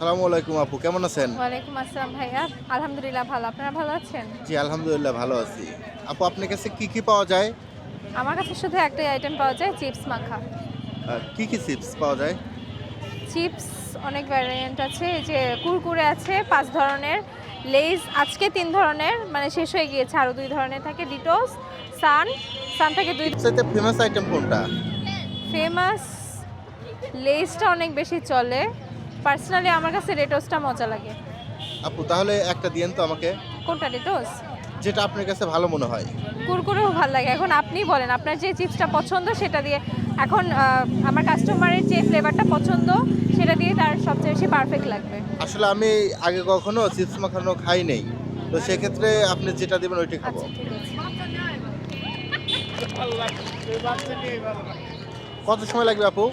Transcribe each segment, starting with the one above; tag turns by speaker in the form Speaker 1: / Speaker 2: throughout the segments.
Speaker 1: আসসালামু আলাইকুম আপু, কেমন আছেন?
Speaker 2: ওয়ালাইকুম আসসালাম ভাইয়া। আলহামদুলিল্লাহ ভালো। আপনারা ভালো আছেন?
Speaker 1: জি আলহামদুলিল্লাহ ভালো আছি। আপু আপনার কাছে কি কি পাওয়া যায়?
Speaker 2: আমার কাছে শুধু একটাই আইটেম পাওয়া যায়, চিপস মাখা।
Speaker 1: কি চিপস পাওয়া যায়?
Speaker 2: চিপস অনেক ভ্যারিয়েন্ট আছে। এই যে কুরকুরে আছে ৫ ধরনের, লেইজ আজকে ৩ ধরনের, মানে শেষ হয়ে গিয়েছে, আরও ২ ধরনের থাকে। ডিটোস, সান, সান থেকে ২
Speaker 1: সবচাইতে ফেমাস আইটেম কোনটা?
Speaker 2: ফেমাস। লেইজটা অনেক বেশি চলে। পার্সোনালি আমার কাছে রেটোসটা মজা লাগে।
Speaker 1: আপু তাহলে একটা দিয়েন তো আমাকে,
Speaker 2: কোনটা রেটোস?
Speaker 1: যেটা আপনার কাছে ভালো মনে হয়।
Speaker 2: কুরকুরেও ভালো লাগে। এখন আপনিই বলেন আপনার যে চিপসটা পছন্দ সেটা দিয়ে। এখন আমার কাস্টমারের যে ফ্লেভারটা পছন্দ সেটা দিয়ে তার সবচেয়ে বেশি পারফেক্ট লাগবে।
Speaker 1: আসলে আমি আগে কখনো চিপস মাখানো খাই নাই, তো সেক্ষেত্রে আপনি যেটা দেবেন ওইটাই খাবো।
Speaker 2: আচ্ছা ঠিক আছে।
Speaker 1: কত সময় লাগবে আপু?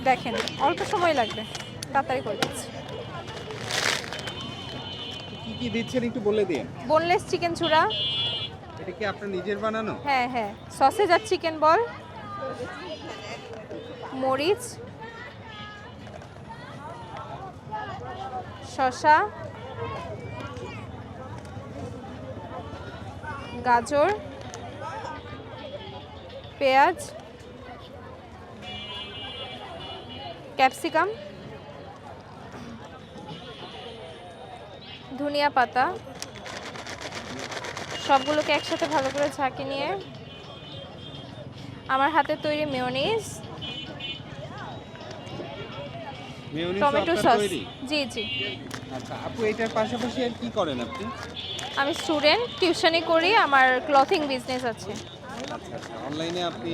Speaker 2: দেখেন অল্প সময় লাগবে, তাড়াতাড়ি করে দিচ্ছি।
Speaker 3: কি কি দিচ্ছেন একটু বলে দিন।
Speaker 2: বোনলেস চিকেন চূড়া,
Speaker 3: এটা কি আপনার নিজের বানানো?
Speaker 2: হ্যাঁ হ্যাঁ, সসেজ আর চিকেন বল, মরিচ, শসা, গাজর, পেঁয়াজ, ক্যাপসিকাম, ধনিয়া পাতা, সবগুলোকে একসাথে ভালো করে ঝাঁকি নিয়ে আমার হাতে তৈরি মেয়োনিজ,
Speaker 3: মেয়োনিজ
Speaker 2: টমেটো
Speaker 3: আপনার
Speaker 2: সস।
Speaker 3: তৈরি?
Speaker 2: জি জি।
Speaker 3: আচ্ছা আপু এটার পাশাপাশি আর কি করেন আপনি?
Speaker 2: আমি স্টুডেন্ট, টিউশনি করি, আমার ক্লথিং বিজনেস আছে।
Speaker 3: আচ্ছা আচ্ছা, অনলাইনে আপনি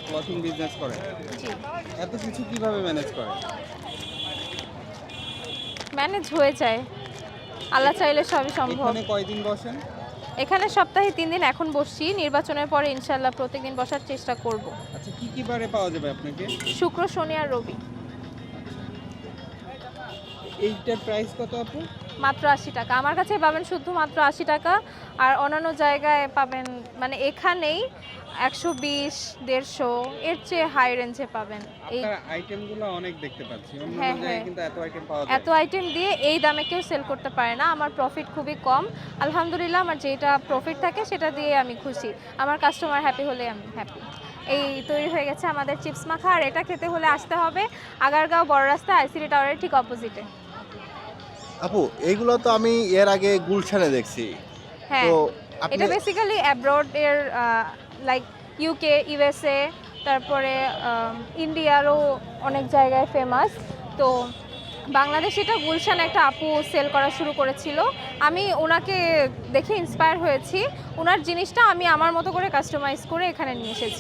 Speaker 3: ক্লথিং বিজনেস করেন?
Speaker 2: জি।
Speaker 3: এত কিছু কিভাবে ম্যানেজ করেন?
Speaker 2: ম্যানেজ হয়ে যায়, আল্লাহ চাইলে সবই সম্ভব।
Speaker 3: এখানে কয়দিন বসেন?
Speaker 2: এখানে সপ্তাহে 3 দিন এখন বসছি, নির্বাচনের পরে ইনশাল্লাহ প্রত্যেকদিন বসার চেষ্টা করব।
Speaker 3: আচ্ছা কি কি বারে পাওয়া যাবে আপনাকে?
Speaker 2: শুক্র, শনি আর রবি।
Speaker 3: এইটার প্রাইস কত আপু?
Speaker 2: মাত্র 80 টাকা আমার কাছে পাবেন, শুধু মাত্র 80 টাকা। আর অন্যান্য জায়গায় পাবেন, মানে এখানেই 120, 150, এর চেয়ে হাই রেঞ্জে পাবেন। এই
Speaker 3: আপনার আইটেমগুলো অনেক দেখতে পাচ্ছি, অন্য
Speaker 2: হ্যাঁ,
Speaker 3: জায়গায়
Speaker 2: হ্যাঁ।
Speaker 3: কিন্তু এত আইটেম পাওয়া যায়
Speaker 2: এত আইটেম দিয়ে এই দামে কেউ সেল করতে পারে না। আমার প্রফিট খুবই কম, আলহামদুলিল্লাহ। আমার যেটা প্রফিট থাকে সেটা দিয়ে আমি খুশি। আমার কাস্টমার হ্যাপি হলে আমি হ্যাপি। এই তৈরি হয়ে গেছে আমাদের চিপস মাখা। আর এটা খেতে হলে আসতে হবে আগারগাঁও বড় রাস্তা, আইসিডি টাওয়ারের ঠিক অপোজিটে।
Speaker 1: আপু এইগুলো তো আমি এর আগে গুলশানে দেখছি,
Speaker 2: হ্যাঁ,
Speaker 1: তো আপনি
Speaker 2: এটা বেসিক্যালি অ্যাব্রড এর, লাইক ইউকে, ইউএসএ, তারপরে ইন্ডিয়ারও অনেক জায়গায় ফেমাস। তো বাংলাদেশ এটা গুলশানে একটা আপু সেল করা শুরু করেছিল। আমি ওনাকে দেখে ইন্সপায়ার হয়েছি, ওনার জিনিসটা আমি আমার মতো করে কাস্টমাইজ করে এখানে নিয়ে এসেছি।